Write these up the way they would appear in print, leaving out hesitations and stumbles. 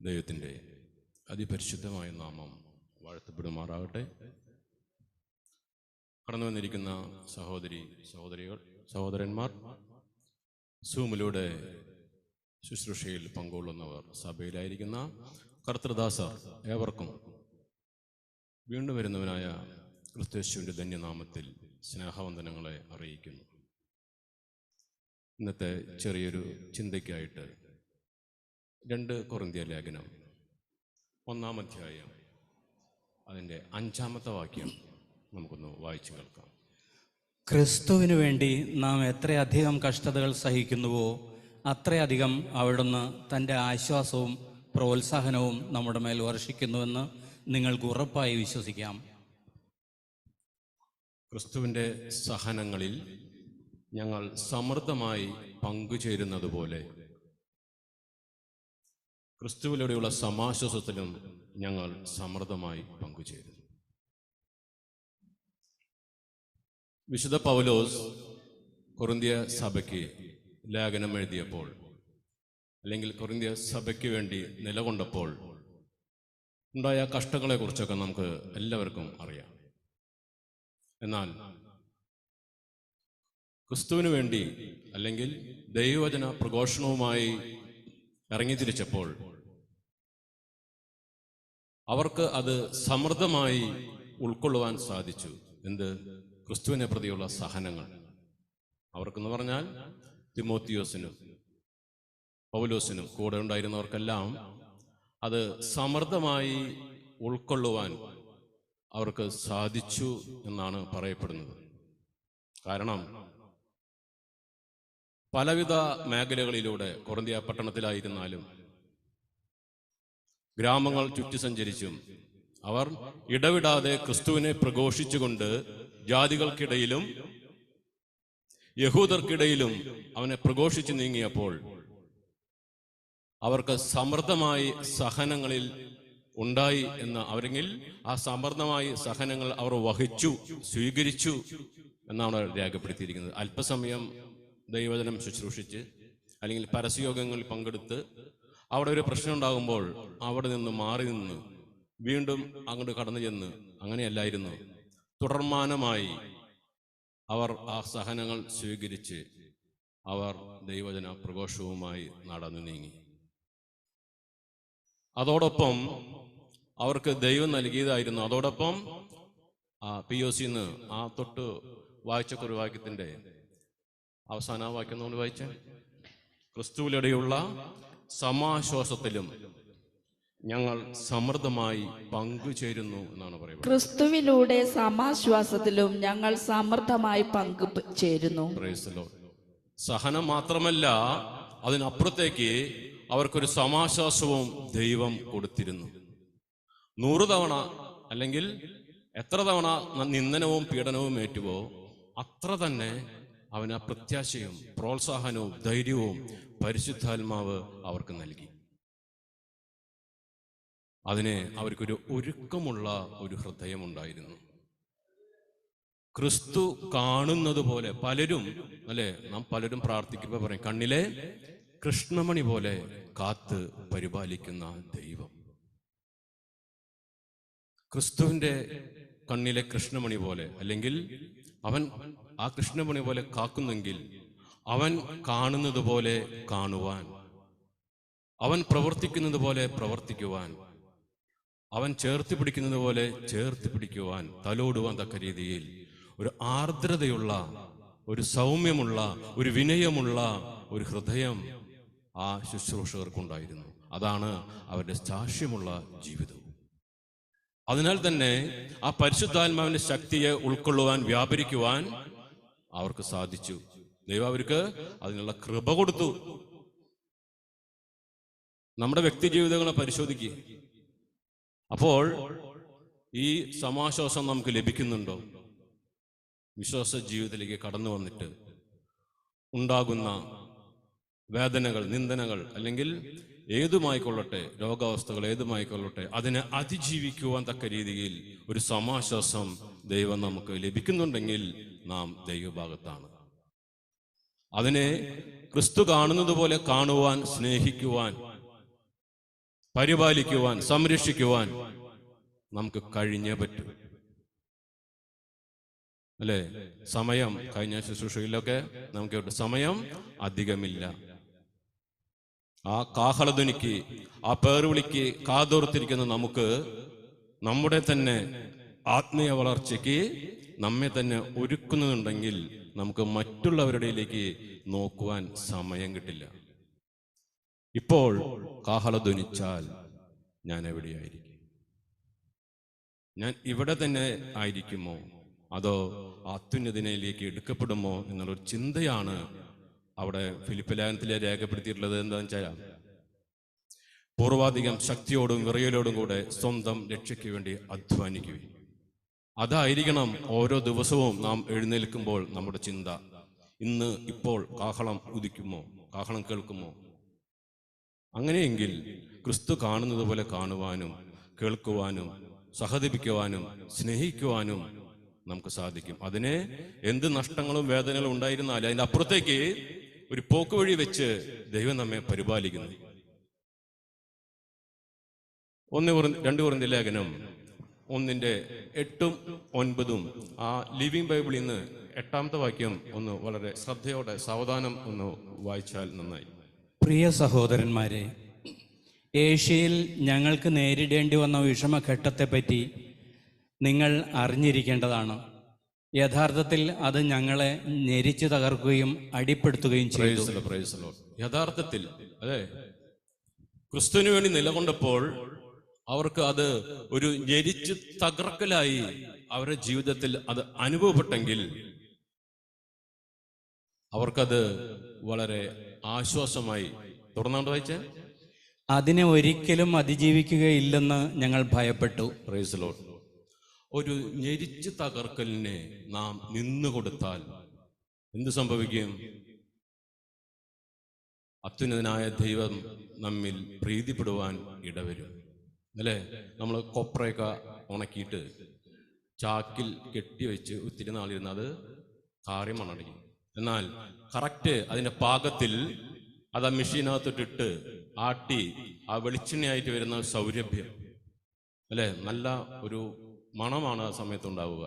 ദൈവത്തിൻ്റെ അതിപരിശുദ്ധമായ നാമം വാഴ്ത്തപ്പെടുമാറാകട്ടെ. കടന്നു വന്നിരിക്കുന്ന സഹോദരന്മാർ, സൂമിലൂടെ ശുശ്രൂഷയിൽ പങ്കുകൊള്ളുന്നവർ, സഭയിലായിരിക്കുന്ന കർത്തൃദാസർ, ഏവർക്കും വീണ്ടും വരുന്നവനായ ക്രിസ്തുയേശുവിൻ്റെ ധന്യനാമത്തിൽ സ്നേഹവന്ദനങ്ങളെ അറിയിക്കുന്നു. ഇന്നത്തെ ചെറിയൊരു ചിന്തയ്ക്കായിട്ട് 2 കൊറിന്ത്യർ ലേഖനം 1-ാം അധ്യായം അതിൻ്റെ 5-ാമത്തെ വാക്യം നമുക്കൊന്ന് വായിച്ചു കേൾക്കാം. ക്രിസ്തുവിനു വേണ്ടി നാം എത്രയധികം കഷ്ടതകൾ സഹിക്കുന്നുവോ അത്രയധികം അവിടുന്ന് തൻ്റെ ആശ്വാസവും പ്രോത്സാഹനവും നമ്മുടെ മേൽ വർഷിക്കുന്നുവെന്ന് നിങ്ങൾക്ക് ഉറപ്പായി വിശ്വസിക്കാം. ക്രിസ്തുവിൻ്റെ സഹനങ്ങളിൽ ഞങ്ങൾ സമൃദ്ധമായി പങ്കുചേരുന്നത് പോലെ ക്രിസ്തുവിലൂടെയുള്ള സമാശ്വാസത്തിലും ഞങ്ങൾ സമൃദ്ധമായി പങ്കുചേരുന്നു. വിശുദ്ധ പൗലോസ് കൊറിന്ത്യ സഭയ്ക്ക് ലേഖനം എഴുതിയപ്പോൾ, അല്ലെങ്കിൽ കൊറിന്ത്യ സഭയ്ക്ക് വേണ്ടി നിലകൊണ്ടപ്പോൾ ഉണ്ടായ കഷ്ടങ്ങളെക്കുറിച്ചൊക്കെ നമുക്ക് എല്ലാവർക്കും അറിയാം. എന്നാൽ ക്രിസ്തുവിന് വേണ്ടി അല്ലെങ്കിൽ ദൈവവചന പ്രഘോഷണവുമായി ഇറങ്ങിത്തിരിച്ചപ്പോൾ അവർക്ക് അത് സമൃദ്ധമായി ഉൾക്കൊള്ളുവാൻ സാധിച്ചു. എന്ത്? ക്രിസ്തുവിനെ പ്രതിയുള്ള സഹനങ്ങൾ. അവർക്കെന്ന് പറഞ്ഞാൽ തിമോത്തിയോസിനും പൗലോസിനും കൂടെ ഉണ്ടായിരുന്നവർക്കെല്ലാം അത് സമൃദ്ധമായി ഉൾക്കൊള്ളുവാൻ അവർക്ക് സാധിച്ചു എന്നാണ് പറയപ്പെടുന്നത്. കാരണം പലവിധ മേഖലകളിലൂടെ കൊറിന്ത്യ പട്ടണത്തിലായിരുന്നാലും ഗ്രാമങ്ങൾ ചുറ്റി സഞ്ചരിച്ചും അവർ ഇടവിടാതെ ക്രിസ്തുവിനെ പ്രഘോഷിച്ചുകൊണ്ട് ജാതികൾക്കിടയിലും യഹൂദർക്കിടയിലും അവനെ പ്രഘോഷിച്ചു നീങ്ങിയപ്പോൾ അവർക്ക് സമൃദ്ധമായി സഹനങ്ങളിൽ ഉണ്ടായി എന്ന് അവരെങ്കിൽ ആ സമൃദ്ധമായി സഹനങ്ങൾ അവർ വഹിച്ചു, സ്വീകരിച്ചു എന്നാണ് രേഖപ്പെടുത്തിയിരിക്കുന്നത്. അല്പസമയം ദൈവവചനം ശുശ്രൂഷിച്ച് അല്ലെങ്കിൽ പരസ്യയോഗങ്ങളിൽ പങ്കെടുത്ത് അവിടെ ഒരു പ്രശ്നം ഉണ്ടാകുമ്പോൾ അവിടെ നിന്ന് മാറി നിന്ന് വീണ്ടും അങ്ങോട്ട് കടന്നു ചെന്ന് അങ്ങനെയല്ലായിരുന്നു. തുടർമാനമായി അവർ ആ സഹനങ്ങൾ സ്വീകരിച്ച് അവർ ദൈവവചന പ്രഘോഷവുമായി നടന്നു നീങ്ങി. അതോടൊപ്പം അവർക്ക് ദൈവം നൽകിയതായിരുന്നു. അതോടൊപ്പം POC-ന്ന് ആ തൊട്ട് വായിച്ചൊരു വാക്യത്തിന്റെ അവസാന വാക്യം നമ്മൾ വായിച്ച ക്രിസ്തുവിലൂടെയുള്ള സമാശ്വാസത്തിലും ഞങ്ങൾ സമൃദ്ധമായി പങ്കുചേരുന്നു എന്നാണ് പറയുന്നത്. ക്രിസ്തുവിലൂടെ സമാശ്വാസത്തിലും ഞങ്ങൾ സമൃദ്ധമായി പങ്കുചേരുന്നു. സഹനം മാത്രമല്ല, അതിനപ്പുറത്തേക്ക് അവർക്കൊരു സമാശ്വാസവും ദൈവം കൊടുത്തിരുന്നു. 100 തവണ അല്ലെങ്കിൽ എത്ര തവണ നിന്ദനവും പീഡനവും ഏറ്റുവോ അത്ര തന്നെ അവന് പ്രത്യാശയും പ്രോത്സാഹനവും ധൈര്യവും പരിശുദ്ധാത്മാവ് അവർക്ക് നൽകി. അതിന് അവർക്കൊരു ഒരുക്കമുള്ള ഒരു ഹൃദയമുണ്ടായിരുന്നു. ക്രിസ്തു കാണുന്നത് പോലെ പലരും നാം പലരും പ്രാർത്ഥിക്കുമ്പോൾ പറയും, കണ്ണിലെ കൃഷ്ണമണി പോലെ കാത്ത് പരിപാലിക്കുന്ന ദൈവം. ക്രിസ്തുവിന്റെ കണ്ണിലെ കൃഷ്ണമണി പോലെ, അല്ലെങ്കിൽ അവൻ ആ കൃഷ്ണമണി പോലെ കാക്കുന്നെങ്കിൽ അവൻ കാണുന്നത് പോലെ കാണുവാൻ, അവൻ പ്രവർത്തിക്കുന്നത് പോലെ പ്രവർത്തിക്കുവാൻ, അവൻ ചേർത്ത് പിടിക്കുന്നത് പോലെ ചേർത്ത് പിടിക്കുവാൻ, തലോടുവാൻ തക്ക രീതിയിൽ ഒരു ആർദ്രതയുള്ള, ഒരു സൗമ്യമുള്ള, ഒരു വിനയമുള്ള ഒരു ഹൃദയം ആ ശുശ്രൂഷകർക്കുണ്ടായിരുന്നു. അതാണ് അവരുടെ സാക്ഷ്യമുള്ള ജീവിതം. അതിനാൽ തന്നെ ആ പരിശുദ്ധാത്മാവിന്റെ ശക്തിയെ ഉൾക്കൊള്ളുവാൻ, വ്യാപരിക്കുവാൻ അവർക്ക് സാധിച്ചു. ദൈവം അവർക്ക് അതിനുള്ള കൃപ കൊടുത്തു. നമ്മുടെ വ്യക്തി ജീവിതങ്ങളെ പരിശോധിക്കുക. അപ്പോൾ ഈ സമാശ്വാസം നമുക്ക് ലഭിക്കുന്നുണ്ടോ? വിശ്വാസ ജീവിതത്തിലേക്ക് കടന്നു വന്നിട്ട് ഉണ്ടാകുന്ന വേദനകൾ, നിന്ദനകൾ, അല്ലെങ്കിൽ ഏതുമായിക്കൊള്ളട്ടെ, രോഗാവസ്ഥകൾ ഏതുമായിക്കൊള്ളട്ടെ, അതിനെ അതിജീവിക്കുവാൻ തക്ക രീതിയിൽ ഒരു സമാശ്വാസം ദൈവം നമുക്ക് ലഭിക്കുന്നുണ്ടെങ്കിൽ നാം ദൈവഭാഗത്താണ്. അതിനെ ക്രിസ്തു കാണുന്നത് പോലെ കാണുവാൻ, സ്നേഹിക്കുവാൻ, പരിപാലിക്കുവാൻ, സംരക്ഷിക്കുവാൻ നമുക്ക് കഴിഞ്ഞേ പറ്റൂ. അല്ലേ? സമയം, കഴിഞ്ഞ ശുശ്രൂഷയിലൊക്കെ നമുക്ക് സമയം അധികമില്ല. ആ കാഹളധ്വനിക്ക്, ആ പേർവിളിക്ക് കാതോർത്തിരിക്കുന്ന നമുക്ക് നമ്മുടെ തന്നെ ആത്മീയ വളർച്ചയ്ക്ക് നമ്മെ തന്നെ ഒരുക്കുന്നുണ്ടെങ്കിൽ നമുക്ക് മറ്റുള്ളവരുടെയിലേക്ക് നോക്കുവാൻ സമയം കിട്ടില്ല. ഇപ്പോൾ കാഹളധ്വനിച്ചാൽ ഞാൻ എവിടെയായിരിക്കും? ഞാൻ ഇവിടെ തന്നെ ആയിരിക്കുമോ, അതോ അത്യുന്നതിനയിലേക്ക് എടുക്കപ്പെടുമോ എന്നുള്ളൊരു ചിന്തയാണ് അവിടെ ഫിലിപ്പ് ലേഖനത്തിലെ രേഖപ്പെടുത്തിയിട്ടുള്ളത്. എന്താണെന്ന് വെച്ചാൽ, പൂർവാധികം ശക്തിയോടും വിറയലോടും കൂടെ സ്വന്തം രക്ഷയ്ക്ക് വേണ്ടി അധ്വാനിക്കുകയും. അതായിരിക്കണം ഓരോ ദിവസവും നാം എഴുന്നേൽക്കുമ്പോൾ നമ്മുടെ ചിന്ത. ഇപ്പോൾ കാഹളം ഉദിക്കുമോ, കാഹളം കേൾക്കുമോ? അങ്ങനെയെങ്കിൽ ക്രിസ്തു കാണുന്നത് പോലെ കാണുവാനും കേൾക്കുവാനും സഹതപിക്കുവാനും സ്നേഹിക്കുവാനും നമുക്ക് സാധിക്കും. അതിന് എന്ത് നഷ്ടങ്ങളും വേദനകളും ഉണ്ടായിരുന്നാലും അതിൻ്റെ അപ്പുറത്തേക്ക് ഒരു പോക്ക് വഴി വെച്ച് ദൈവം നമ്മെ പരിപാലിക്കുന്നു. 2 കൊരിന്ത്യർ ലേഖനം 1:8-9 ആ ലിവിംഗ് ബൈബിളിൽ നിന്ന് 8-ാമത്തെ വാക്യം ഒന്ന് വളരെ ശ്രദ്ധയോടെ സാവധാനം ഒന്ന് വായിച്ചാൽ നന്നായി. പ്രിയ സഹോദരന്മാരെ, ഏഷ്യയിൽ ഞങ്ങൾക്ക് നേരിടേണ്ടി വന്ന വിഷമഘട്ടത്തെപ്പറ്റി നിങ്ങൾ അറിഞ്ഞിരിക്കേണ്ടതാണ്. യഥാർത്ഥത്തിൽ അത് ഞങ്ങളെ ഞെരിച്ചു തകർക്കുകയും അടിപ്പെടുത്തുകയും ചെയ്തു. യഥാർത്ഥത്തിൽ അതെ, ക്രിസ്തുവിന് വേണ്ടി നിലകൊണ്ടപ്പോൾ അവർക്ക് അത് ഒരു ഞെരിച്ചു തകർക്കലായി അവരുടെ ജീവിതത്തിൽ അത് അനുഭവപ്പെട്ടെങ്കിൽ അവർക്കത് വളരെ ആശ്വാസമായി. തുടർന്നാണ്ട് വായിച്ചേ. അതിനെ ഒരിക്കലും അതിജീവിക്കുകയില്ലെന്ന് ഞങ്ങൾ ഭയപ്പെട്ടു. Praise lord. ഒരു ഞെരിച്ചു തകർക്കലിനെ നാം നിന്നുകൊടുത്താൽ എന്ത് സംഭവിക്കും? അത്യുന്നതനായ ദൈവം നമ്മിൽ പ്രീതിപ്പെടുവാൻ ഇടവരും. അല്ലേ? നമ്മൾ കൊപ്രയൊക്കെ ഉണക്കിയിട്ട് ചാക്കിൽ കെട്ടിവെച്ച് ഒത്തിരി നാളിരുന്ന് അത് കാര്യം മണ്ണടിക്കും. എന്നാൽ കറക്റ്റ് അതിൻ്റെ പാകത്തിൽ അത് ആ മെഷീനകത്തിട്ടിട്ട് ആട്ടി ആ വെളിച്ചെണ്ണയായിട്ട് വരുന്ന സൗരഭ്യം, അല്ലേ? നല്ല ഒരു മണമാണ് ആ സമയത്തുണ്ടാവുക.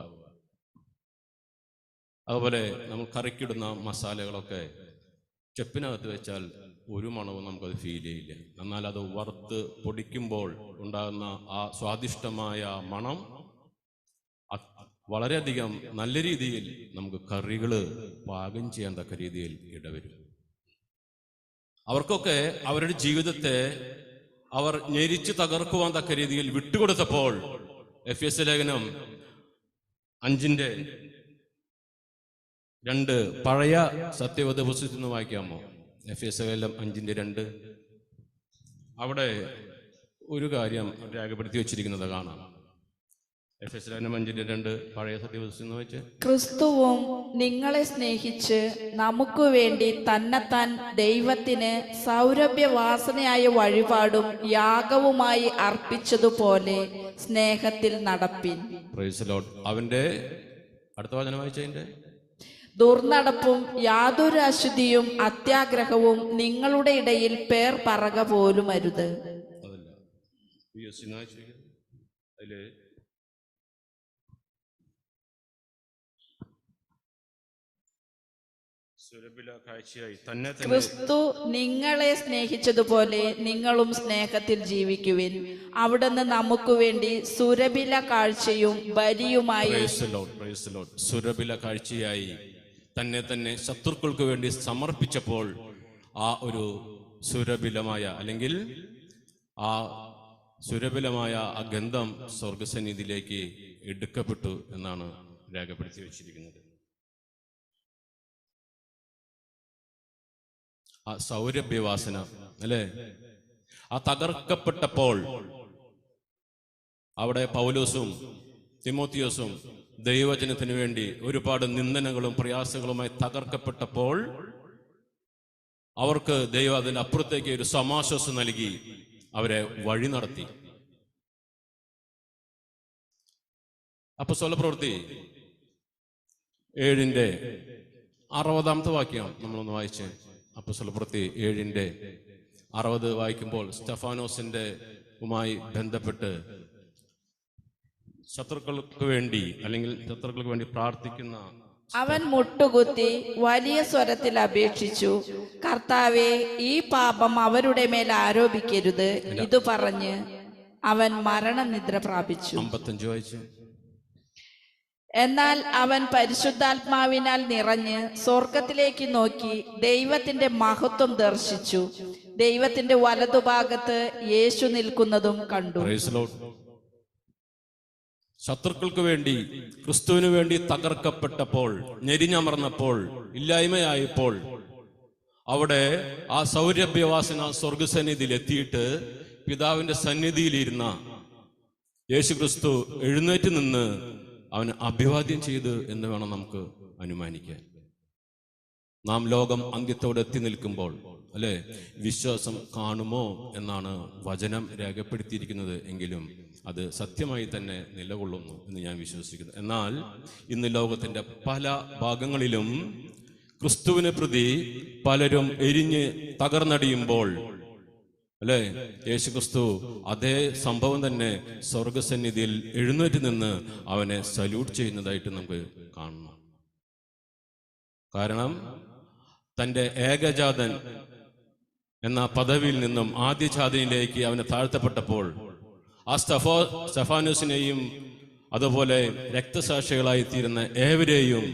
അതുപോലെ നമ്മൾ കറിക്കിടുന്ന മസാലകളൊക്കെ ചെപ്പിനകത്ത് വെച്ചാൽ ഒരു മണവും നമുക്കത് ഫീൽ ചെയ്യില്ല. എന്നാൽ അത് വറുത്ത് പൊടിക്കുമ്പോൾ ഉണ്ടാകുന്ന ആ സ്വാദിഷ്ടമായ മണം വളരെയധികം നല്ല രീതിയിൽ നമുക്ക് കറികൾ പാകം ചെയ്യാൻ തക്ക രീതിയിൽ ഇടവരും. അവർക്കൊക്കെ അവരുടെ ജീവിതത്തെ അവർ ഞെരിച്ചു തകർക്കുവാൻ തക്ക രീതിയിൽ വിട്ടുകൊടുത്തപ്പോൾ എഫെസ്യ ലേഖനം 5:2 പഴയ സത്യവത പുസ്തകത്തിൽ നിന്ന് വായിക്കാമോ? എഫെസ്യ ലേഖനം 5:2 അവിടെ ഒരു കാര്യം രേഖപ്പെടുത്തി വെച്ചിരിക്കുന്നത് കാണാം. എഫെസ്യ ലേഖനം 5:2 പഴയ സത്യവത വായിച്ച്. ക്രിസ്തുവും നിങ്ങളെ സ്നേഹിച്ച് നമുക്ക് വേണ്ടി തന്നെത്താൻ ദൈവത്തിന് സൗരഭ്യവാസനയായ വഴിപാടും യാഗവുമായി അർപ്പിച്ചതുപോലെ സ്നേഹത്തിൽ നടപ്പിൻ. Praise Lord. അവന്റെ അടുത്ത വചനം വായിച്ചതിന്റെ ദുർനടപ്പും യാതൊരു അശുദ്ധിയും അത്യാഗ്രഹവും നിങ്ങളുടെ ഇടയിൽ പേർ പറക പോലും അരുത്. അതല്ല അതില് ക്രിസ്തു നിങ്ങളെ സ്നേഹിച്ചതുപോലെ നിങ്ങളും സ്നേഹത്തിൽ ജീവിക്കുവിൻ. അവിടുന്ന് നമുക്ക് വേണ്ടി സുരഭില കാഴ്ചയും ബലിയുമായി സുരഭില കാഴ്ചയായി തന്നെ ശത്രുക്കൾക്ക് വേണ്ടി സമർപ്പിച്ചപ്പോൾ ആ ഒരു സുരഭിലമായ അല്ലെങ്കിൽ ആ സുരഭിലമായ ആ ഗന്ധം സ്വർഗസന്നിധിയിലേക്ക് എടുക്കപ്പെട്ടു എന്നാണ് രേഖപ്പെടുത്തി വെച്ചിരിക്കുന്നത്. ആ സൗരഭ്യവാസന, അല്ലേ? ആ തകർക്കപ്പെട്ടപ്പോൾ അവിടെ പൗലോസും തിമോത്തിയോസും ദൈവവചനത്തിന് വേണ്ടി ഒരുപാട് നിന്ദനങ്ങളും പ്രയാസങ്ങളുമായി തകർക്കപ്പെട്ടപ്പോൾ അവർക്ക് ദൈവം അതിൻ്റെ അപ്പുറത്തേക്ക് ഒരു സമാശ്വാസം നൽകി അവരെ വഴി നടത്തി. അപ്പോസ്തല പ്രവൃത്തി 7:60 വാക്യം നമ്മളൊന്ന് വായിച്ചേ. അപ്പോസ്തല പ്രവൃത്തി 7:60 വായിക്കുമ്പോൾ സ്തെഫാനോസിന്റെ വുമായി ബന്ധപ്പെട്ട് ശത്രുക്കൾക്ക് വേണ്ടി അല്ലെങ്കിൽ ശത്രുക്കൾക്ക് വേണ്ടി പ്രാർത്ഥിക്കുന്ന അവൻ മുട്ടുകുത്തി വലിയ സ്വരത്തിൽ അപേക്ഷിച്ചു, കർത്താവേ, ഈ പാപം അവരുടെ മേൽ ആരോപിക്കരുത്. ഇത് പറഞ്ഞ് അവൻ മരണനിദ്ര പ്രാപിച്ചു. 55 വായിച്ചു. എന്നാൽ അവൻ പരിശുദ്ധാത്മാവിനാൽ നിറഞ്ഞ് സ്വർഗത്തിലേക്ക് നോക്കി ദൈവത്തിന്റെ മഹത്വം ദർശിച്ചു. ദൈവത്തിന്റെ വലതുഭാഗത്ത് യേശു നിൽക്കുന്നതും കണ്ടു. Praise the Lord. ശത്രുക്കൾക്ക് വേണ്ടി ക്രിസ്തുവിന് വേണ്ടി തകർക്കപ്പെട്ടപ്പോൾ, ഞെരിഞ്ഞമർന്നപ്പോൾ, ഇല്ലായ്മയായപ്പോൾ അവിടെ ആ സൗരഭ്യവാസന സ്വർഗസന്നിധിയിൽ എത്തിയിട്ട് പിതാവിന്റെ സന്നിധിയിലിരുന്ന യേശു ക്രിസ്തു എഴുന്നേറ്റ് നിന്ന് അവന് അഭിവാദ്യം ചെയ്തു എന്ന് വേണം നമുക്ക് അനുമാനിക്കാൻ. നാം ലോകം അന്ത്യത്തോടെ എത്തി നിൽക്കുമ്പോൾ അല്ലെ വിശ്വാസം കാണുമോ എന്നാണ് വചനം രേഖപ്പെടുത്തിയിരിക്കുന്നത്. എങ്കിലും അത് സത്യമായി തന്നെ നിലകൊള്ളുന്നു എന്ന് ഞാൻ വിശ്വസിക്കുന്നു. എന്നാൽ ഇന്ന് ലോകത്തിന്റെ പല ഭാഗങ്ങളിലും ക്രിസ്തുവിനെ പ്രതി പലരും എരിഞ്ഞ് തകർന്നടിയുമ്പോൾ അല്ലെ യേശു ക്രിസ്തു അതേ സംഭവം തന്നെ സ്വർഗസന്നിധിയിൽ എഴുന്നേറ്റ് നിന്ന് അവനെ സല്യൂട്ട് ചെയ്യുന്നതായിട്ട് നമുക്ക് കാണണം. കാരണം തൻ്റെ ഏകജാതൻ എന്ന പദവിയിൽ നിന്നും ആദ്യജാതനിലേക്ക് അവനെ താഴ്ത്തപ്പെട്ടപ്പോൾ ആ സ്തെഫാനോസിനെയും അതുപോലെ രക്തസാക്ഷികളായി തീരുന്ന ഏവരെയും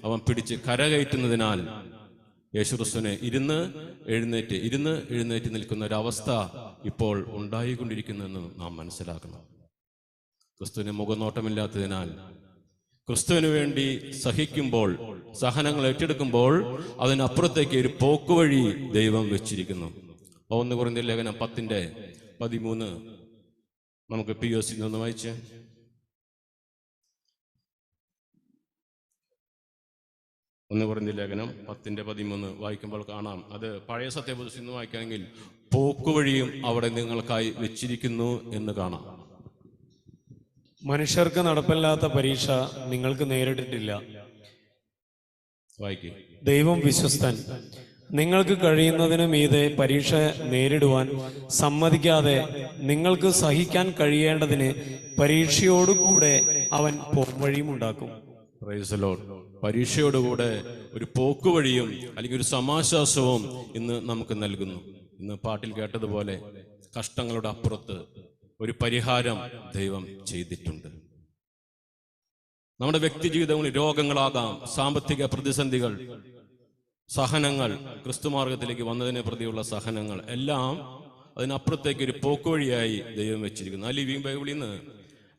അവൻ പിടിച്ച് കരകയറ്റുന്നതിനാൽ യേശുക്രിസ്തുവിനെ ഇരുന്ന് എഴുന്നേറ്റ് നിൽക്കുന്ന ഒരവസ്ഥ ഇപ്പോൾ ഉണ്ടായിക്കൊണ്ടിരിക്കുന്നെന്ന് നാം മനസ്സിലാക്കണം. ക്രിസ്തുവിന് മുഖനോട്ടമില്ലാത്തതിനാൽ ക്രിസ്തുവിന് വേണ്ടി സഹിക്കുമ്പോൾ, സഹനങ്ങൾ ഏറ്റെടുക്കുമ്പോൾ അതിനപ്പുറത്തേക്ക് ഒരു പോക്കുവഴി ദൈവം വെച്ചിരിക്കുന്നു. 1 കൊരിന്ത്യർ ലേഖനം 10:13 നമുക്ക് POC നിന്ന് വായിച്ചേ. 1 കൊരിന്ത്യർ ലേഖനം 10:13 വായിക്കുമ്പോൾ കാണാം. അത് പഴയ സത്യപുസ്തകത്തിൽ നിന്ന് വായിക്കുകയാണെങ്കിൽ പോക്കുവഴിയും അവിടെ നിങ്ങൾക്കായി വെച്ചിരിക്കുന്നു എന്ന് കാണാം. മനുഷ്യർക്ക് നടപ്പില്ലാത്ത പരീക്ഷ നിങ്ങൾക്ക് നേരിട്ടിട്ടില്ല. വായിക്കേ. ദൈവം വിശ്വസ്തൻ. നിങ്ങൾക്ക് കഴിയുന്നതിന് മീതെ പരീക്ഷ നേരിടുവാൻ സമ്മതിക്കാതെ നിങ്ങൾക്ക് സഹിക്കാൻ കഴിയേണ്ടതിന് പരീക്ഷയോടുകൂടെ അവൻ പോംവഴിയും ഉണ്ടാക്കും. Praise the Lord. പരീക്ഷയോടുകൂടെ ഒരു പോക്കുവഴിയും അല്ലെങ്കിൽ ഒരു സമാശ്വാസവും ഇന്ന് നമുക്ക് നൽകുന്നു. ഇന്ന് പാട്ടിൽ കേട്ടതുപോലെ കഷ്ടങ്ങളുടെ അപ്പുറത്ത് ഒരു പരിഹാരം ദൈവം ചെയ്തിട്ടുണ്ട്. നമ്മുടെ വ്യക്തി ജീവിതങ്ങളിൽ രോഗങ്ങളാകാം, സാമ്പത്തിക പ്രതിസന്ധികൾ, സഹനങ്ങൾ, ക്രിസ്തുമാർഗത്തിലേക്ക് വന്നതിനെ പ്രതിയുള്ള സഹനങ്ങൾ എല്ലാം അതിനപ്പുറത്തേക്ക് ഒരു പോക്കുവഴിയായി ദൈവം വെച്ചിരിക്കുന്നു. ആ ലിവിംഗ് ബൈബിളിൽ നിന്ന്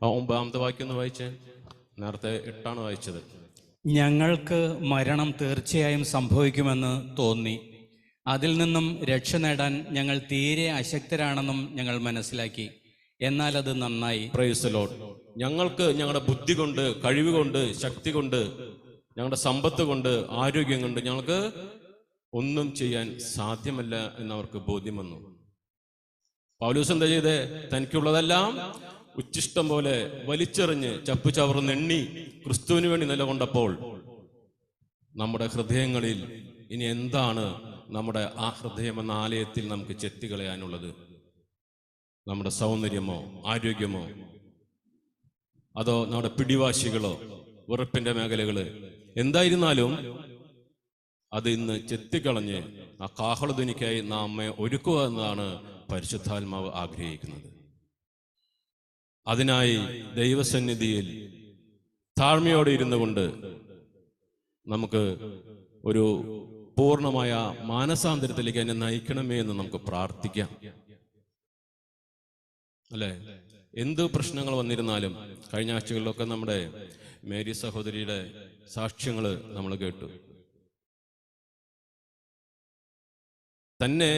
9-ാമത്തെ വാക്യം ഒന്ന് വായിച്ചേ. നേരത്തെ 8 വായിച്ചത്. ഞങ്ങൾക്ക് മരണം തീർച്ചയായും സംഭവിക്കുമെന്ന് തോന്നി. അതിൽ നിന്നും രക്ഷ നേടാൻ ഞങ്ങൾ തീരെ അശക്തരാണെന്നും ഞങ്ങൾ മനസ്സിലാക്കി. എന്നാൽ അത് നന്നായി. Praise the Lord. ഞങ്ങൾക്ക് ഞങ്ങളുടെ ബുദ്ധി കൊണ്ട്, കഴിവ് കൊണ്ട്, ശക്തി കൊണ്ട്, ഞങ്ങളുടെ സമ്പത്ത് കൊണ്ട്, ആരോഗ്യം കൊണ്ട് ഞങ്ങൾക്ക് ഒന്നും ചെയ്യാൻ സാധ്യമല്ല എന്നവർക്ക് ബോധ്യം വന്നു. പൗലോസ് എന്താ ചെയ്തേ? തനിക്കുള്ളതെല്ലാം ഉച്ചിഷ്ടം പോലെ വലിച്ചെറിഞ്ഞ് ചപ്പു ചവറുന്ന് എണ്ണി ക്രിസ്തുവിന് വേണ്ടി നിലകൊണ്ടപ്പോൾ നമ്മുടെ ഹൃദയങ്ങളിൽ ഇനി എന്താണ് നമ്മുടെ ആ ഹൃദയം എന്ന ആലയത്തിൽ നമുക്ക് ചെത്തികളയാനുള്ളത്? നമ്മുടെ സൗന്ദര്യമോ ആരോഗ്യമോ അതോ നമ്മുടെ പിടിവാശികളോ വെറുപ്പിന്റെ മേഖലകള് എന്തായിരുന്നാലും അത് ഇന്ന് ചെത്തിക്കളഞ്ഞ് ആ കാഹളധ്വനിക്കായി നമ്മെ ഒരുക്കുക എന്നതാണ് പരിശുദ്ധാത്മാവ് ആഗ്രഹിക്കുന്നത്. അതിനായി ദൈവസന്നിധിയിൽ താഴ്മയോടെ ഇരുന്നു കൊണ്ട് നമുക്ക് ഒരു പൂർണ്ണമായ മാനസാന്തരത്തിലേക്ക് എന്നെ നയിക്കണമേ എന്ന് നമുക്ക് പ്രാർത്ഥിക്കാം. അല്ലെ, എന്ത് പ്രശ്നങ്ങൾ വന്നിരുന്നാലും കഴിഞ്ഞ ആഴ്ചകളിലൊക്കെ നമ്മുടെ മേരി സഹോദരിയുടെ സാക്ഷ്യങ്ങൾ നമ്മൾ കേട്ടു. തന്നെ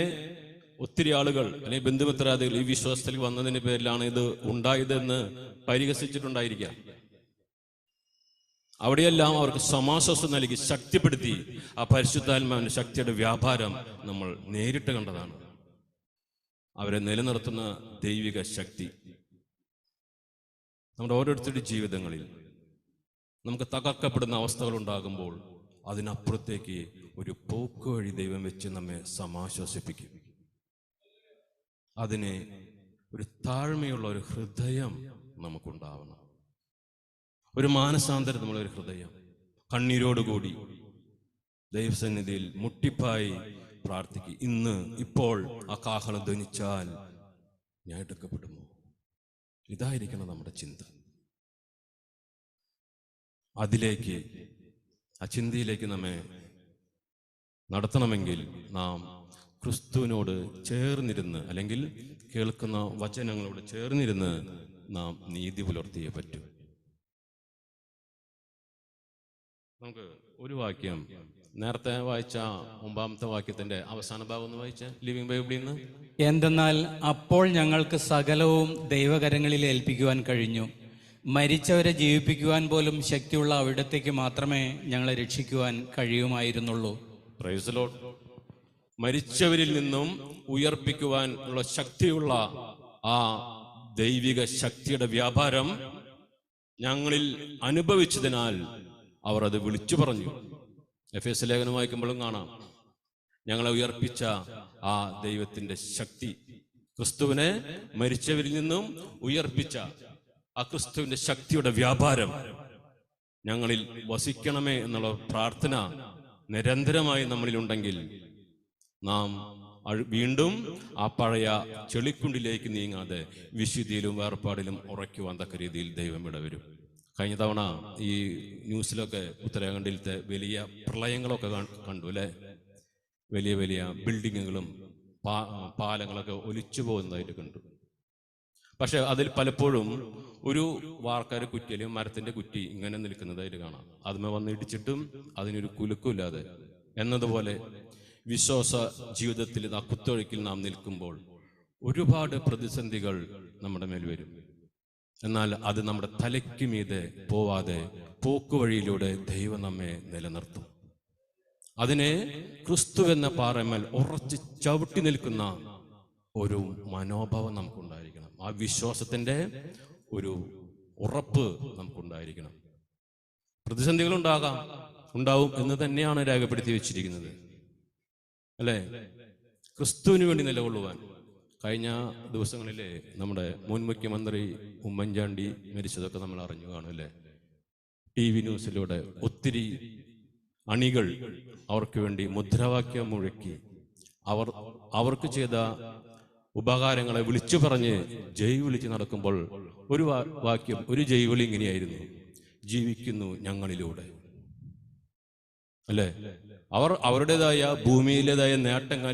ഒത്തിരി ആളുകൾ അല്ലെങ്കിൽ ബന്ധുമിത്രാദികൾ ഈ വിശ്വാസത്തിൽ വന്നതിന്റെ പേരിലാണ് ഇത് ഉണ്ടായതെന്ന് പരിഹസിച്ചിട്ടുണ്ടായിരിക്കാം. അവിടെയെല്ലാം അവർക്ക് സമാശ്വാസം നൽകി ശക്തിപ്പെടുത്തി ആ പരിശുദ്ധാത്മാവിന്റെ ശക്തിയുടെ വ്യാപാരം നമ്മൾ നേരിട്ട് കണ്ടതാണ്. അവരെ നിലനിർത്തുന്ന ദൈവിക ശക്തി നമ്മുടെ ഓരോരുത്തരുടെ ജീവിതങ്ങളിൽ നമുക്ക് തകർക്കപ്പെടുന്ന അവസ്ഥകൾ ഉണ്ടാകുമ്പോൾ അതിനപ്പുറത്തേക്ക് ഒരു പോക്ക് വഴി ദൈവം വെച്ച് നമ്മെ സമാശ്വസിപ്പിക്കും. അതിനെ ഒരു താഴ്മയുള്ള ഒരു ഹൃദയം നമുക്കുണ്ടാവണം. ഒരു മാനസാന്തരമുള്ള ഒരു ഹൃദയം, കണ്ണീരോടുകൂടി ദൈവസന്നിധിയിൽ മുട്ടിപ്പായി പ്രാർത്ഥിക്കുക. ഇന്ന് ഇപ്പോൾ ആ കാഹളം ധ്വനിച്ചാൽ ഞാൻ എടുക്കപ്പെടുമോ? ഇതായിരിക്കണം നമ്മുടെ ചിന്ത. അതിലേക്ക്, ആ ചിന്തയിലേക്ക് നമ്മെ നടത്തണമെങ്കിൽ നാം ക്രിസ്തുവിനോട് ചേർന്നിരുന്ന്, അല്ലെങ്കിൽ കേൾക്കുന്ന വചനങ്ങളോട് ചേർന്നിരുന്ന് നാം നീതി പുലർത്തിയേ പറ്റൂ. നമുക്ക് ഒരു വാക്യം, നേരത്തെ വായിച്ച 9ാമത്തെ വാക്യത്തിന്റെ അവസാന ഭാഗം ഒന്ന് വായിച്ച ലിവിംഗ് ബൈബിളിൽ നിന്ന്. എന്തെന്നാൽ അപ്പോൾ ഞങ്ങൾക്ക് സകലവും ദൈവകരങ്ങളിൽ ഏൽപ്പിക്കുവാൻ കഴിഞ്ഞു. മരിച്ചവരെ ജീവിപ്പിക്കുവാൻ പോലും ശക്തിയുള്ള അവിടത്തേക്ക് മാത്രമേ ഞങ്ങളെ രക്ഷിക്കുവാൻ കഴിയുമായിരുന്നുള്ളൂ. Praise the Lord. മരിച്ചവരിൽ നിന്നും ഉയർപ്പിക്കുവാൻ ഉള്ള ശക്തിയുള്ള ആ ദൈവിക ശക്തിയുടെ വ്യാപാരം ഞങ്ങളിൽ അനുഭവിച്ചതിനാൽ അവർ അത് വിളിച്ചു പറഞ്ഞു. എഫേസ്യ ലേഖനം വായിക്കുമ്പോഴും കാണാം, ഞങ്ങളെ ഉയർപ്പിച്ച ആ ദൈവത്തിന്റെ ശക്തി, ക്രിസ്തുവിനെ മരിച്ചവരിൽ നിന്നും ഉയർപ്പിച്ച ആ ക്രിസ്തുവിന്റെ ശക്തിയുടെ വ്യാപാരം ഞങ്ങളിൽ വസിക്കണമേ എന്നുള്ള പ്രാർത്ഥന നിരന്തരമായി നമ്മളിലുണ്ടെങ്കിൽ നാം വീണ്ടും ആ പഴയ ചെളിക്കുണ്ടിലേക്ക് നീങ്ങാതെ വിശുദ്ധിയിലും വേർപാടിലും ഉറയ്ക്കുവാൻ തക്ക രീതിയിൽ ദൈവം ഇടവരും. കഴിഞ്ഞ തവണ ഈ ന്യൂസിലൊക്കെ ഉത്തരാഖണ്ഡിലത്തെ വലിയ പ്രളയങ്ങളൊക്കെ കണ്ടു അല്ലെ. വലിയ വലിയ ബിൽഡിങ്ങുകളും പാലങ്ങളൊക്കെ ഒലിച്ചു പോകുന്നതായിട്ട് കണ്ടു. പക്ഷെ അതിൽ പലപ്പോഴും ഒരു വാർക്കാര് കുറ്റി അല്ലെങ്കിൽ മരത്തിന്റെ കുറ്റി ഇങ്ങനെ നിൽക്കുന്നതായിട്ട് കാണാം. അതിന്മേൽ വന്ന് ഇടിച്ചിട്ടും അതിനൊരു കുലുക്കില്ലാതെ എന്നതുപോലെ വിശ്വാസ ജീവിതത്തിൽ ആ കുത്തൊഴുക്കിൽ നാം നിൽക്കുമ്പോൾ ഒരുപാട് പ്രതിസന്ധികൾ നമ്മുടെ മേൽ വരും. എന്നാൽ അത് നമ്മുടെ തലയ്ക്ക് മീതെ പോവാതെ പോക്കുവഴിയിലൂടെ ദൈവം നമ്മെ നിലനിർത്തും. അതിനെ ക്രിസ്തു എന്ന പാറമേൽ ഉറച്ച് ചവിട്ടി നിൽക്കുന്ന ഒരു മനോഭാവം നമുക്കുണ്ടായിരിക്കണം. ആ വിശ്വാസത്തിന്റെ ഒരു ഉറപ്പ് നമുക്കുണ്ടായിരിക്കണം. പ്രതിസന്ധികൾ ഉണ്ടാവും എന്ന് തന്നെയാണ് രേഖപ്പെടുത്തി വെച്ചിരിക്കുന്നത് അല്ലെ. ക്രിസ്തുവിന് വേണ്ടി നിലകൊള്ളുവാൻ കഴിഞ്ഞ ദിവസങ്ങളിലെ നമ്മുടെ മുൻ മുഖ്യമന്ത്രി ഉമ്മൻചാണ്ടി മരിച്ചതൊക്കെ നമ്മൾ അറിഞ്ഞു കാണും അല്ലേ. TV ന്യൂസിലൂടെ ഒത്തിരി അണികൾ അവർക്ക് വേണ്ടി മുദ്രാവാക്യം മുഴക്കി അവർക്ക് ചെയ്ത ഉപകാരങ്ങളെ വിളിച്ചു പറഞ്ഞ് ജയ് വിളിച്ച് നടക്കുമ്പോൾ ഒരു വാക്യം, ഒരു ജയ് വിളി ഇങ്ങനെയായിരുന്നു: ജീവിക്കുന്നു ഞങ്ങളിലൂടെ അല്ലേ. അവർ അവരുടേതായ ഭൂമിയിലേതായ നേട്ടങ്ങൾ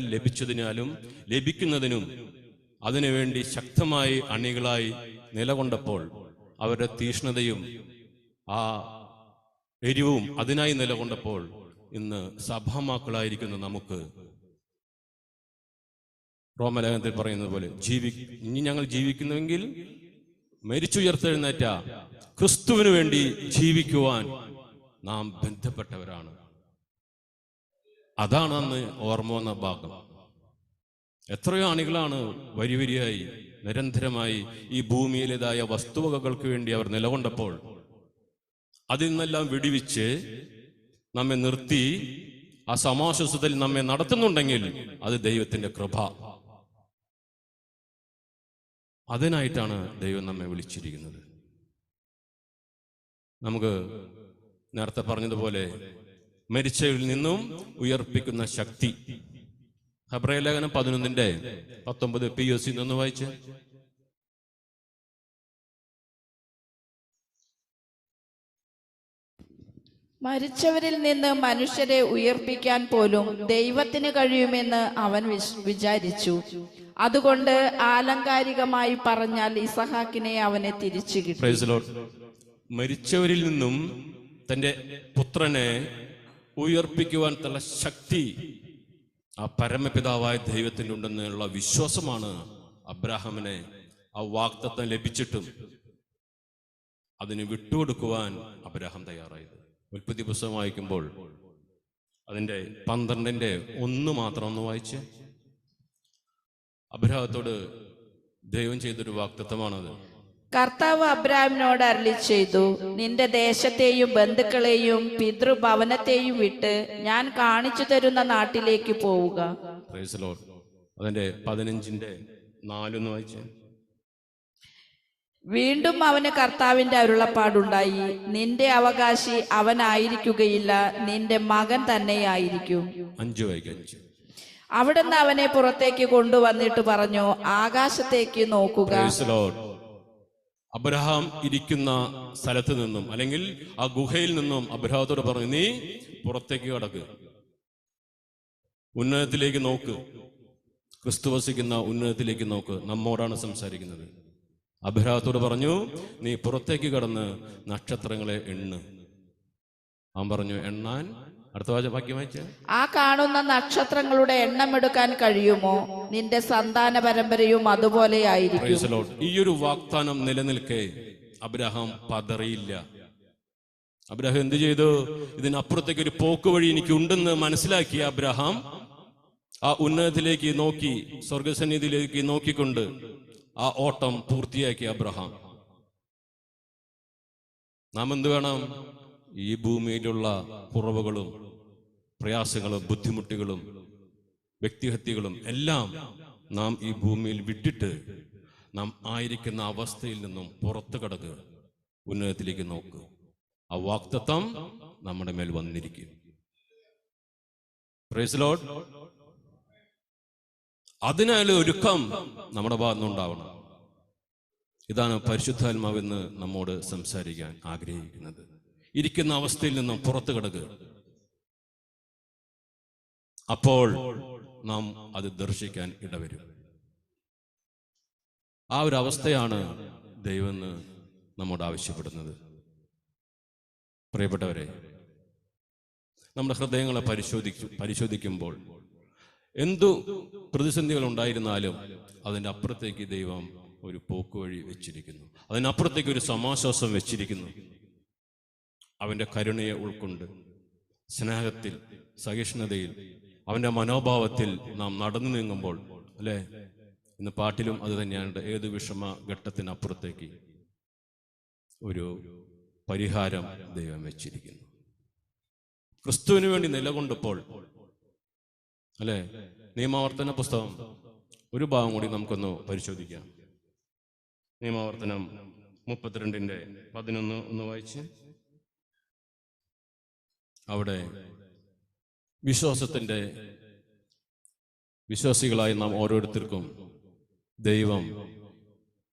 ലഭിക്കുന്നതിനും അതിനുവേണ്ടി ശക്തമായി അണികളായി നിലകൊണ്ടപ്പോൾ അവരുടെ തീഷ്ണതയും ആ എരിവും അതിനായി നിലകൊണ്ടപ്പോൾ ഇന്ന് സഭാമാക്കളായിരിക്കുന്ന നമുക്ക് റോമലേഖനത്തിൽ പറയുന്നത് പോലെ ഇനി ഞങ്ങൾ ജീവിക്കുന്നുവെങ്കിൽ മരിച്ചുയർത്തെഴുന്നേറ്റ ക്രിസ്തുവിന് വേണ്ടി ജീവിക്കുവാൻ നാം ബന്ധപ്പെട്ടവരാണ്. അതാണ് അന്ന് ഓർമ്മ വന്ന ഭാഗം. എത്രയോ അണികളാണ് വരിവരിയായി നിരന്തരമായി ഈ ഭൂമിയിലേതായ വസ്തുവകകൾക്ക് വേണ്ടി അവർ നിലകൊണ്ടപ്പോൾ അതിൽ നിന്നെല്ലാം വിടിവിച്ച് നമ്മെ നിർത്തി ആ സമാശ്വസത്തിൽ നമ്മെ നടത്തുന്നുണ്ടെങ്കിൽ അത് ദൈവത്തിന്റെ കൃപ. അതിനായിട്ടാണ് ദൈവം നമ്മെ വിളിച്ചിരിക്കുന്നത്. നമുക്ക് നേരത്തെ പറഞ്ഞതുപോലെ മരിച്ചവരിൽ നിന്നും ഉയർപ്പിക്കുന്ന ശക്തി. ഹെബ്രായ ലേഖനം 11:19 POC ഒന്ന് വായിച്ച്. മരിച്ചവരിൽ നിന്ന് മനുഷ്യരെ ഉയർപ്പിക്കാൻ പോലും ദൈവത്തിന് കഴിയുമെന്ന് അവൻ വിചാരിച്ചു. അതുകൊണ്ട് ആലങ്കാരികമായി പറഞ്ഞാൽ ഇസഹാക്കിനെ അവനെ തിരിച്ചു കിട്ടി. Praise the Lord. മരിച്ചവരിൽ നിന്നും തന്റെ പുത്രനെ ഉയർപ്പിക്കുവാൻ തള്ള ശക്തി ആ പരമപിതാവായ ദൈവത്തിനുണ്ടെന്നുള്ള വിശ്വാസമാണ് അബ്രാഹാമിനെ ആ വാഗ്ദത്തം ലഭിച്ചിട്ടും അതിന് വിട്ടുകൊടുക്കുവാൻ അബ്രാഹാം തയ്യാറായത്. ഉൽപ്പത്തി പുസ്തകം വായിക്കുമ്പോൾ അതിന്റെ 12:1 മാത്രം ഒന്ന് വായിച്ച്. അബ്രാഹത്തോട് ദൈവം ചെയ്തൊരു വാഗ്ദത്തമാണത്. കർത്താവ് അബ്രാഹാമിനോട് അരുളി ചെയ്തു, നിന്റെ ദേശത്തെയും ബന്ധുക്കളെയും പിതൃഭവനത്തെയും വിട്ട് ഞാൻ കാണിച്ചു തരുന്ന നാട്ടിലേക്ക് പോവുക. Praise the Lord. അതിന്റെ 15:4 വായിച്ച്. വീണ്ടും അവന് കർത്താവിന്റെ അരുളപ്പാടുണ്ടായി, നിന്റെ അവകാശി അവനായിരിക്കുകയില്ല, നിന്റെ മകൻ തന്നെയായിരിക്കും. 5 അവിടുന്ന് അവനെ പുറത്തേക്ക് കൊണ്ടുവന്നിട്ട് പറഞ്ഞു, ആകാശത്തേക്ക് നോക്കുക. Praise the Lord. അബ്രഹാം ഇരിക്കുന്ന സ്ഥലത്ത് നിന്നും അല്ലെങ്കിൽ ആ ഗുഹയിൽ നിന്നും അബ്രഹാത്തോട് പറഞ്ഞു, നീ പുറത്തേക്ക് കടക്ക്, ഉന്നതത്തിലേക്ക് നോക്ക്, ക്രിസ്തു വസിക്കുന്ന ഉന്നതത്തിലേക്ക് നോക്ക്. നമ്മോടാണ് സംസാരിക്കുന്നത്. അബ്രഹാത്തോട് പറഞ്ഞു, നീ പുറത്തേക്ക് കടന്ന് നക്ഷത്രങ്ങളെ എണ്ണ്. അവൻ പറഞ്ഞു, എണ്ണാൻ. അടുത്ത വാക്യം വായിച്ച, ആ കാണുന്ന നക്ഷത്രങ്ങളുടെ എണ്ണമെടുക്കാൻ കഴിയുമോ? നിന്റെ സന്താന പരമ്പരയും അതുപോലെ ആയിരിക്കും. Praise the Lord. ഈ ഒരു വാഗ്ദാനം നിലനിൽക്കെ അബ്രഹാം പതറിയില്ല. അബ്രഹാം എന്ത് ചെയ്തു? ഇതിനപ്പുറത്തേക്ക് ഒരു പോക്ക് വഴി എനിക്ക് ഉണ്ടെന്ന് മനസ്സിലാക്കിയ അബ്രഹാം ആ ഉന്നതത്തിലേക്ക് നോക്കി, സ്വർഗസന്നിധിയിലേക്ക് നോക്കിക്കൊണ്ട് ആ ഓട്ടം പൂർത്തിയാക്കി അബ്രഹാം. നാം എന്ത് വേണം? ഈ ഭൂമിയിലുള്ള കുറവുകളും പ്രയാസങ്ങളും ബുദ്ധിമുട്ടുകളും വ്യക്തിഹത്യകളും എല്ലാം നാം ഈ ഭൂമിയിൽ വിട്ടിട്ട് നാം ആയിരിക്കുന്ന അവസ്ഥയിൽ നിന്നും പുറത്തു കടക്കുക, ഉന്നതത്തിലേക്ക് നോക്കുക. ആ വാഗ്ദത്തം നമ്മുടെ മേൽ വന്നിരിക്കും. Praise lord. അതിനാല് ഒരുക്കം നമ്മുടെ ഭാഗത്തുനിന്നുണ്ടാവണം. ഇതാണ് പരിശുദ്ധാത്മാവെന്ന് നമ്മോട് സംസാരിക്കാൻ ആഗ്രഹിക്കുന്നത്. ഇരിക്കുന്ന അവസ്ഥയിൽ നിന്നും പുറത്തു കടക്കുക. അപ്പോൾ നാം അത് ദർശിക്കാൻ ഇടവരും. ആ ഒരു അവസ്ഥയാണ് ദൈവം നമ്മോട് ആവശ്യപ്പെടുന്നത്. പ്രിയപ്പെട്ടവരെ, നമ്മുടെ ഹൃദയങ്ങളെ പരിശോധിക്കുമ്പോൾ എന്തു പ്രതിസന്ധികൾ ഉണ്ടായിരുന്നാലും അതിൻ്റെ അപ്പുറത്തേക്ക് ദൈവം ഒരു പോക്കുവഴി വെച്ചിരിക്കുന്നു. അതിനപ്പുറത്തേക്ക് ഒരു സമാശ്വാസം വെച്ചിരിക്കുന്നു. അവൻ്റെ കരുണയെ ഉൾക്കൊണ്ട് സ്നേഹത്തിൽ, സഹിഷ്ണുതയിൽ, അവൻ്റെ മനോഭാവത്തിൽ നാം നടന്നു നീങ്ങുമ്പോൾ, അല്ലേ, ഇന്ന് പാട്ടിലും അത് തന്നെയാണ്, ഏത് വിഷമ ഘട്ടത്തിനപ്പുറത്തേക്ക് ഒരു പരിഹാരം ദൈവം വെച്ചിരിക്കുന്നു. ക്രിസ്തുവിന് വേണ്ടി നിലകൊണ്ടപ്പോൾ, അല്ലേ, നിയമാവർത്തന പുസ്തകം ഒരു ഭാഗം കൂടി നമുക്കൊന്ന് പരിശോധിക്കാം. നിയമാവർത്തനം 32:11 ഒന്ന് വായിച്ച്. അവിടെ വിശ്വാസികളായി നാം ഓരോരുത്തർക്കും ദൈവം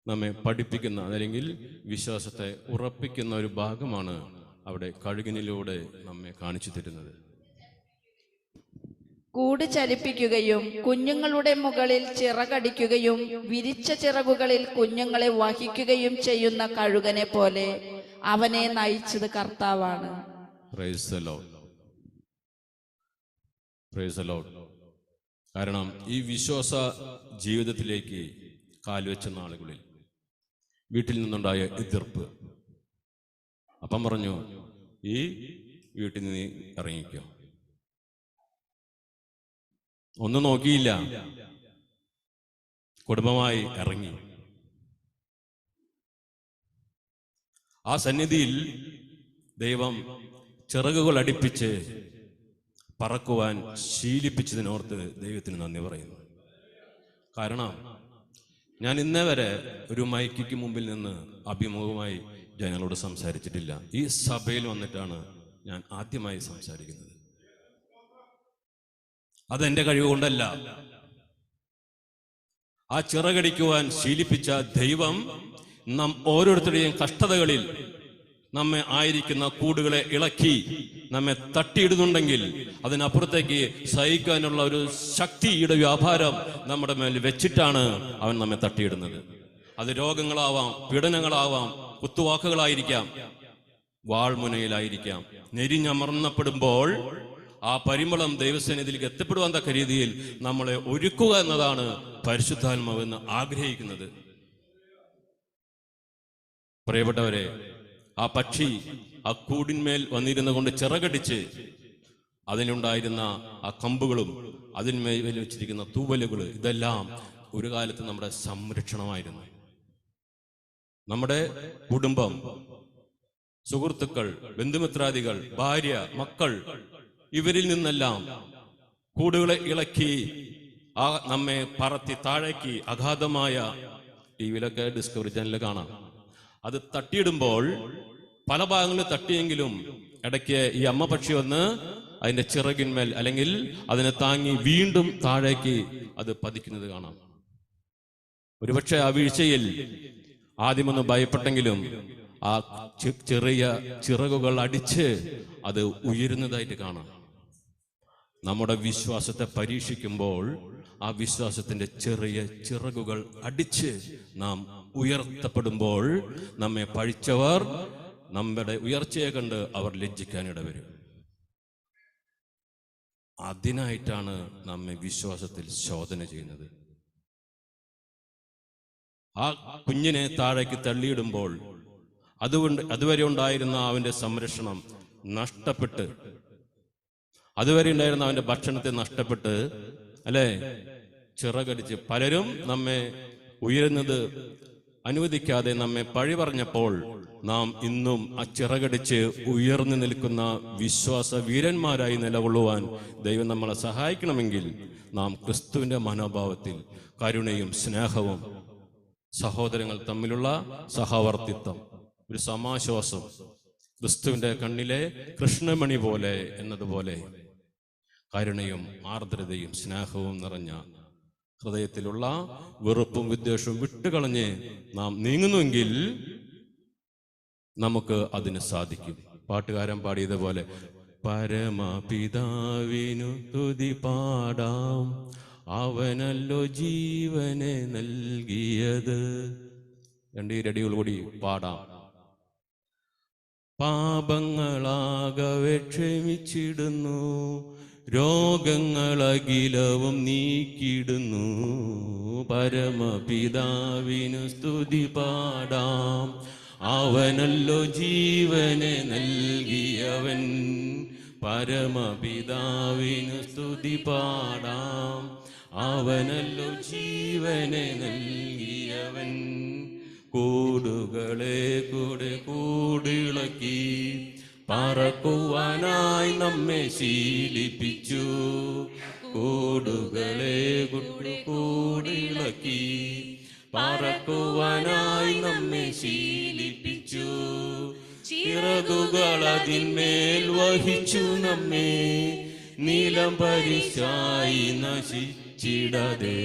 നമ്മെ പഠിപ്പിക്കുന്ന, അല്ലെങ്കിൽ വിശ്വാസത്തെ ഉറപ്പിക്കുന്ന ഒരു ഭാഗമാണ് അവിടെ കഴുകനിലൂടെ നമ്മെ കാണിച്ചു തരുന്നത്. കൂട് ചലിപ്പിക്കുകയും കുഞ്ഞുങ്ങളുടെ മുകളിൽ ചിറകടിക്കുകയും വിരിച്ച ചിറകുകളിൽ കുഞ്ഞുങ്ങളെ വഹിക്കുകയും ചെയ്യുന്ന കഴുകനെ പോലെ അവനെ നയിച്ചത് കർത്താവാണ്. Praise the Lord. Praise the Lord. കാരണം ഈ വിശ്വാസ ജീവിതത്തിലേക്ക് കാൽവെച്ച നാളുകളിൽ വീട്ടിൽ നിന്നുണ്ടായ എതിർപ്പ്, അപ്പം പറഞ്ഞു, ഈ വീട്ടിൽ നിന്ന് ഇറങ്ങിക്കോ. ഒന്നും നോക്കിയില്ല, കുടുംബമായി ഇറങ്ങി. ആ സന്നിധിയിൽ ദൈവം ചിറകുകൾ അടിപ്പിച്ച് പറക്കുവാൻ ശീലിപ്പിച്ചതിനോർത്ത് ദൈവത്തിന് നന്ദി പറയുന്നു. കാരണം ഞാൻ ഇന്നേ വരെ ഒരു മൈക്കിക്ക് മുമ്പിൽ നിന്ന് അഭിമുഖമായി ജനങ്ങളോട് സംസാരിച്ചിട്ടില്ല. ഈ സഭയിൽ വന്നിട്ടാണ് ഞാൻ ആദ്യമായി സംസാരിക്കുന്നത്. അതെന്റെ കഴിവ് കൊണ്ടല്ല. ആ ചിറകടിക്കുവാൻ ശീലിപ്പിച്ച ദൈവം നാം ഓരോരുത്തരുടെയും കഷ്ടതകളിൽ നമ്മെ ആയിരിക്കുന്ന കൂടുകളെ ഇളക്കി നമ്മെ തട്ടിയിടുന്നുണ്ടെങ്കിൽ അതിനപ്പുറത്തേക്ക് സഹിക്കാനുള്ള ഒരു ശക്തിയുടെ വ്യാപാരം നമ്മുടെ മേൽ വെച്ചിട്ടാണ് അവൻ നമ്മെ തട്ടിയിടുന്നത്. അത് രോഗങ്ങളാവാം, പീഡനങ്ങളാവാം, കുത്തുവാക്കുകളായിരിക്കാം, വാൾമുനയിലായിരിക്കാം. ഞെരിഞ്ഞമർന്നപ്പെടുമ്പോൾ ആ പരിമളം ദൈവസന്നിധിയിലേക്ക് എത്തിപ്പെടുവാൻ തക്ക രീതിയിൽ നമ്മളെ ഒരുക്കുക എന്നതാണ് പരിശുദ്ധാത്മാവെന്ന് ആഗ്രഹിക്കുന്നത്. പ്രിയപ്പെട്ടവരെ, ആ പക്ഷി ആ കൂടിന്മേൽ വന്നിരുന്നു കൊണ്ട് ചിറകടിച്ച് അതിലുണ്ടായിരുന്ന ആ കമ്പുകളും അതിന്മേൽ വെച്ചിരിക്കുന്ന തൂവലുകൾ, ഇതെല്ലാം ഒരു കാലത്ത് നമ്മുടെ സംരക്ഷണമായിരുന്നു. നമ്മുടെ കുടുംബം, സുഹൃത്തുക്കൾ, ബന്ധുമിത്രാദികൾ, ഭാര്യ, മക്കൾ, ഇവരിൽ നിന്നെല്ലാം കൂടുകളെ ഇളക്കി ആ നമ്മെ പറത്തി താഴേക്ക് അഗാധമായ, ടിവിയിലൊക്കെ ഡിസ്കവറി ചാനലിൽ കാണാം, അത് തട്ടിയിടുമ്പോൾ പല ഭാഗങ്ങളിൽ തട്ടിയെങ്കിലും ഇടയ്ക്ക് ഈ അമ്മ പക്ഷി വന്ന് അതിന്റെ ചിറകിന്മേൽ അല്ലെങ്കിൽ അതിനെ താങ്ങി വീണ്ടും താഴേക്ക് അത് പതിക്കുന്നത് കാണാം. ഒരുപക്ഷെ ആ വീഴ്ചയിൽ ആദ്യമൊന്ന് ഭയപ്പെട്ടെങ്കിലും ആ ചെറിയ ചിറകുകൾ അടിച്ച് അത് ഉയരുന്നതായിട്ട് കാണാം. നമ്മുടെ വിശ്വാസത്തെ പരീക്ഷിക്കുമ്പോൾ ആ വിശ്വാസത്തിന്റെ ചെറിയ ചിറകുകൾ അടിച്ച് നാം ഉയർത്തപ്പെടുമ്പോൾ നമ്മെ പഴിച്ചവർ നമ്മുടെ ഉയർച്ചയെ കണ്ട് അവർ ലജ്ജിക്കാനിടവരും. അതിനായിട്ടാണ് നമ്മെ വിശ്വാസത്തിൽ ശോധന ചെയ്യുന്നത്. ആ കുഞ്ഞിനെ താഴേക്ക് തള്ളിയിടുമ്പോൾ അതുവരെ ഉണ്ടായിരുന്ന അവന്റെ സംരക്ഷണം നഷ്ടപ്പെട്ട്, അതുവരെ ഉണ്ടായിരുന്ന അവന്റെ ഭക്ഷണത്തെ നഷ്ടപ്പെട്ട്, അല്ലെ, ചിറകടിച്ച് പലരും നമ്മെ ഉയരുന്നത് അനുവദിക്കാതെ നമ്മെ പഴി പറഞ്ഞപ്പോൾ നാം ഇന്നും ആ ചിറകടിച്ച് ഉയർന്നു നിൽക്കുന്ന വിശ്വാസ വീരന്മാരായി നിലകൊള്ളുവാൻ ദൈവം നമ്മളെ സഹായിക്കണമെങ്കിൽ നാം ക്രിസ്തുവിന്റെ മനോഭാവത്തിൽ കരുണയും സ്നേഹവും, സഹോദരങ്ങൾ തമ്മിലുള്ള സഹവർത്തിത്വം, ഒരു സമാശ്വാസം, ക്രിസ്തുവിന്റെ കണ്ണിലെ കൃഷ്ണമണി പോലെ എന്നതുപോലെ കരുണയും ആർദ്രതയും സ്നേഹവും നിറഞ്ഞ ഹൃദയത്തിലുള്ള വെറുപ്പും വിദ്വേഷവും വിട്ടുകളഞ്ഞ് നാം നീങ്ങുന്നുവെങ്കിൽ നമുക്ക് അതിന് സാധിക്കും. പാട്ടുകാരൻ പാടിയതുപോലെ പരമപിതാവിനു സ്തുതി പാടാം, അവനല്ലോ ജീവനെ നൽകിയത്. രണ്ടീരടികൾ കൂടി പാടാം. പാപങ്ങളാകവെ ക്ഷമിച്ചിടുന്നു, രോഗങ്ങളകിലവും നീക്കിടുന്നു. പരമപിതാവിനു സ്തുതി പാടാം, അവനല്ലോ ജീവനെ നൽകിയവൻ. പരമപിതാവിനു സ്തുതി പാടാം, അവനല്ലോ ജീവനെ നൽകിയവൻ. കൂടുകളെ കൂടിളക്കി പറക്കുവാനായി നമ്മെ ശീലിപ്പിച്ചു. കൂടുകളെ കൂടിളക്കി പറക്കുവാനായി നമ്മെ ശീലിപ്പിച്ചു. ചിറകുകൾ അതിന്മേൽ വഹിച്ചു നമ്മെ, നീലം പരിശായി നശിച്ചിടതേ.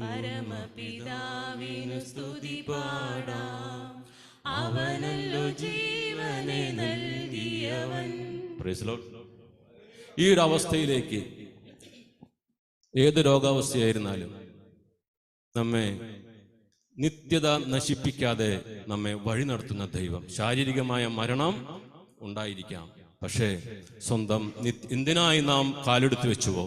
പരമപിതാവിനു സ്തുതി പാടാം, അവനല്ലോ ജീവനെ നൽകിയവൻ. Praise the Lord. ഈ ഒരു അവസ്ഥയിലേക്ക്, ഏത് രോഗാവസ്ഥയായിരുന്നാലും നമ്മെ നിത്യത നശിപ്പിക്കാതെ നമ്മെ വഴി നടത്തുന്ന ദൈവം. ശാരീരികമായ മരണം ഉണ്ടായിരിക്കാം, പക്ഷേ സ്വന്തം എന്തിനായി നാം കാലെടുത്ത് വെച്ചുവോ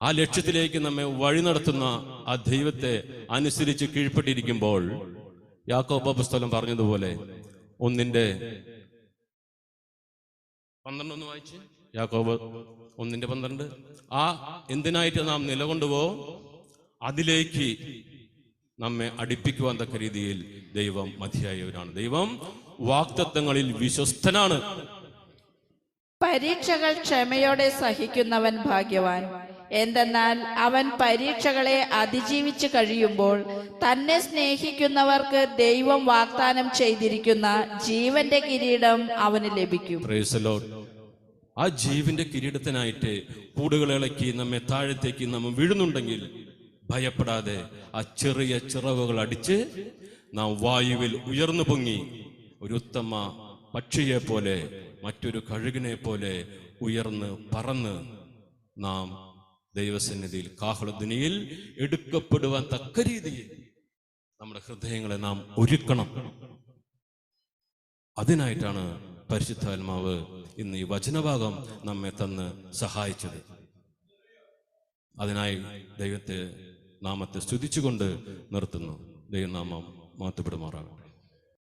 ആ ലക്ഷ്യത്തിലേക്ക് നമ്മെ വഴി നടത്തുന്ന ആ ദൈവത്തെ അനുസരിച്ച് കീഴ്പ്പെട്ടിരിക്കുമ്പോൾ യാക്കോബ പുസ്തകം പറഞ്ഞതുപോലെ 1:12 വായിച്ച്, യാക്കോബ് 1:12, ആ എന്തിനായിട്ട് നാം നിലകൊണ്ടുവോ അതിലേക്ക് നമ്മെ അടുപ്പിക്കുവാൻ തക്ക രീതിയിൽ ദൈവം മതിയായവരാണ്. ദൈവം വാഗ്ദത്തങ്ങളിൽ വിശ്വസ്തനാണ്. പരീക്ഷകൾ ക്ഷമയോടെ സഹിക്കുന്നവൻ ഭാഗ്യവാൻ. എന്തെന്നാൽ അവൻ പരീക്ഷകളെ അതിജീവിച്ച് കഴിയുമ്പോൾ തന്നെ സ്നേഹിക്കുന്നവർക്ക് ദൈവം വാഗ്ദാനം ചെയ്തിരിക്കുന്ന ജീവന്റെ കിരീടം അവന് ലഭിക്കും. Praise the Lord. ആ ജീവന്റെ കിരീടത്തിനായിട്ട് കൂടുകളിളക്കി നമ്മെ താഴത്തേക്ക് നമ്മൾ വീഴുന്നുണ്ടെങ്കിൽ ഭയപ്പെടാതെ ആ ചെറിയ ചിറകുകൾ അടിച്ച് നാം വായുവിൽ ഉയർന്നു പൊങ്ങി ഒരു ഉത്തമ പക്ഷിയെ പോലെ, മറ്റൊരു കഴുകിനെ പോലെ ഉയർന്ന് പറന്ന് നാം ദൈവസന്നിധിയിൽ കാഹളധ്വനിയിൽ എടുക്കപ്പെടുവാൻ തക്ക രീതിയിൽ നമ്മുടെ ഹൃദയങ്ങളെ നാം ഒരുക്കണം. അതിനായിട്ടാണ് പരിശുദ്ധാത്മാവ് ഇന്ന് ഈ വചനഭാഗം നമ്മെ തന്ന് സഹായിച്ചത്. അതിനായി ദൈവത്തെ നാമത്തെ സ്തുതിച്ചുകൊണ്ട് നിർത്തുന്നു. ദൈവനാമം മഹത്വപ്പെടുമാറാകട്ടെ.